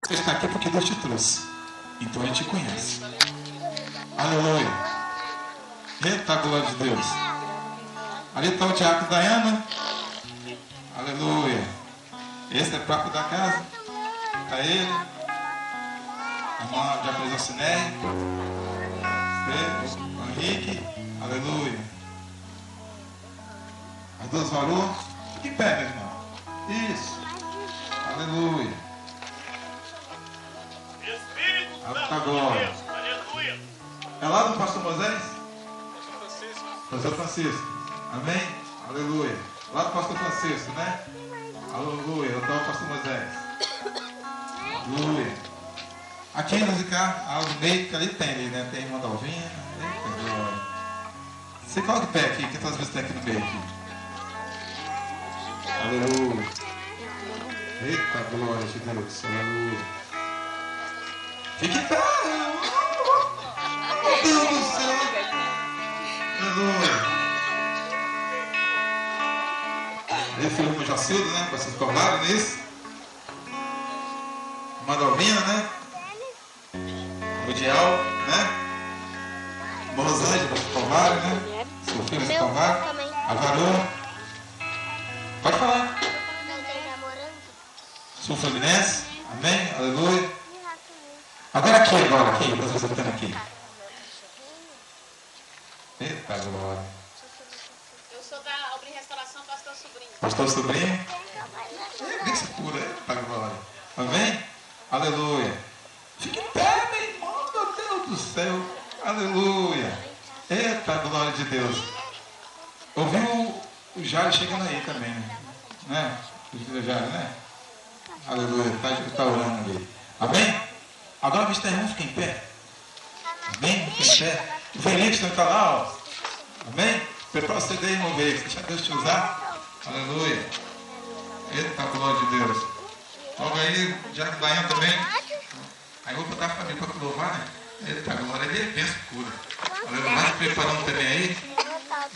Você está aqui porque Deus te trouxe. Então Ele te conhece. Aleluia. Eita, glória de Deus. Ali está o diácono Dayana. Aleluia. Esse é próprio da casa. Está ele. A irmã diaconisa Cineia. O Henrique. Aleluia. As duas varoas. Fique em pé, meu irmão. Isso. Aleluia. A glória. Aleluia. É lá do pastor Moisés? Pastor Francisco. Amém? Aleluia. Lá do pastor Francisco, né? Aleluia. Eu estou o pastor Moisés. Aleluia. Aqui no cá, no meio, que ali tem ali, né? Tem a irmã Dalvinha. Eita, glória. Você coloca o pé aqui, que todas as vezes tem aqui no meio aqui. Aleluia. Eita, glória de Deus. Aleluia. Fique em pé. Meu Deus do céu. Aleluia. Esse foi o Jacildo, né? Para vocês formarem nisso. Madalvina, né? Mundial, né? Rosângela, para vocês formarem, né? Seu filho, vocês formaram. A varoa. Pode falar. Sul Fluminense. Amém? Aleluia. Agora aqui, vocês estão aqui. Eita, glória. Eu sou da Obra em Restauração, pastor Sobrinho. Pastor Sobrinho? Isso pura, eita, glória. Amém? Aleluia. Fique em pé, meu irmão, meu Deus do céu. Aleluia. Eita, glória de Deus. Ouviu o Jair chegando aí também, né? O Jair, né? Aleluia. Está orando ali. Amém? Agora, Mr. Irmão, fica em pé. Amém? Fica em pé. O Felix está lá, ó. Amém? Prepara o CD, irmão Felix. Deixa Deus te usar. Aleluia. Eita, glória de Deus. Logo aí, já que Daiane também. Aí eu vou botar a família para louvar, né? Eita, glória. Ele é bênção pura. Aleluia. Vai se preparando também aí.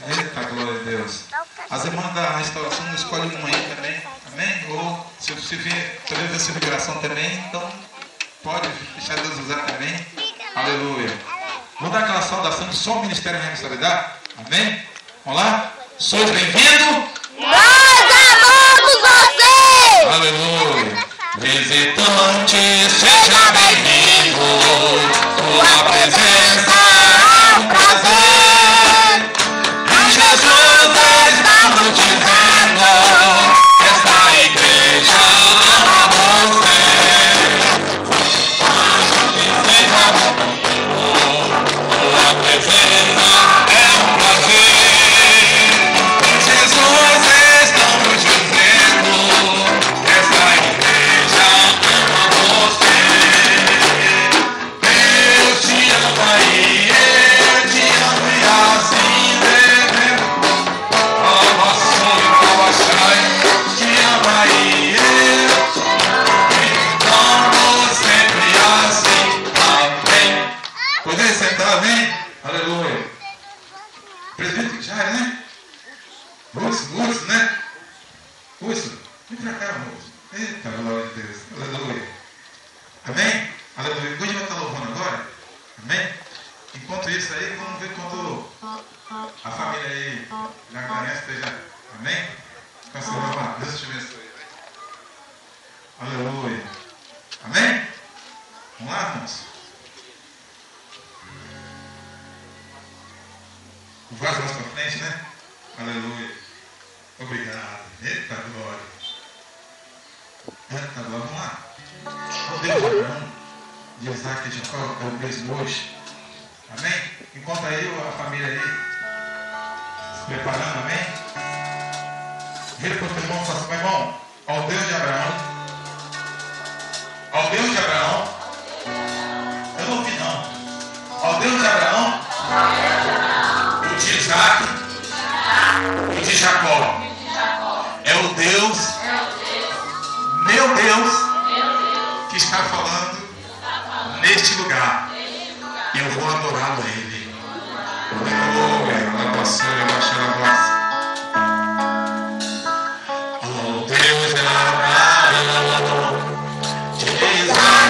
Eita, glória a Deus. As irmãs da restauração não escolhem uma aí também. Amém? Ou se você ver, poder ver essa liberação também, então pode deixar Deus usar também. Aleluia. Vamos dar aquela saudação que só o Ministério Reino dá. Amém? Vamos lá? Sois bem-vindo. Nós amamos você. Aleluia. Visitante, seja bem-vindo. Tua presença é um prazer. E Jesus estamos dizendo, esta igreja ama você. Seja bem-vindo. Tua presença é um prazer. Jesus estamos dizendo, esta igreja ama você. Deus te ama e eu te amo e assim devemos. Te ama e eu estamos sempre assim. Amém. Poder sentar, amém? Aleluia. Presbítero já é, né? Moço, né? Moço, vem pra cá, moço. Eita, glória de Deus. Aleluia. Amém? Aleluia. Hoje vai estar louvando agora? Amém? Enquanto isso aí, vamos ver quando a família aí já conhece, esteja. Amém? Então, você vai lá. Deus te abençoe. Aleluia. Amém? Vamos lá, irmãos? O vaso mais para frente, né? Aleluia. Obrigado. Eita glória. Eita glória. Vamos lá. O Deus de Abraão, de Isaac e de Jacó, é o mesmo hoje. Amém? Enquanto aí a família aí se preparando, amém? Vira para o teu irmão e fala assim, meu irmão, ao Deus de Abraão. Ao Deus de Abraão. Eu não ouvi não. Ao Deus de Abraão. O de Isaac. O de Jacó. É o Deus. Meu Deus. Que está falando neste lugar. E eu vou adorá-lo a Ele. Aleluia. Oh Deus de Abraão, de Isaac.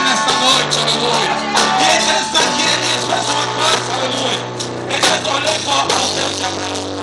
nessa noite, aleluia. E é interessante que ele fez uma coisa, aleluia. Ele olhou para o Deus de Abraão.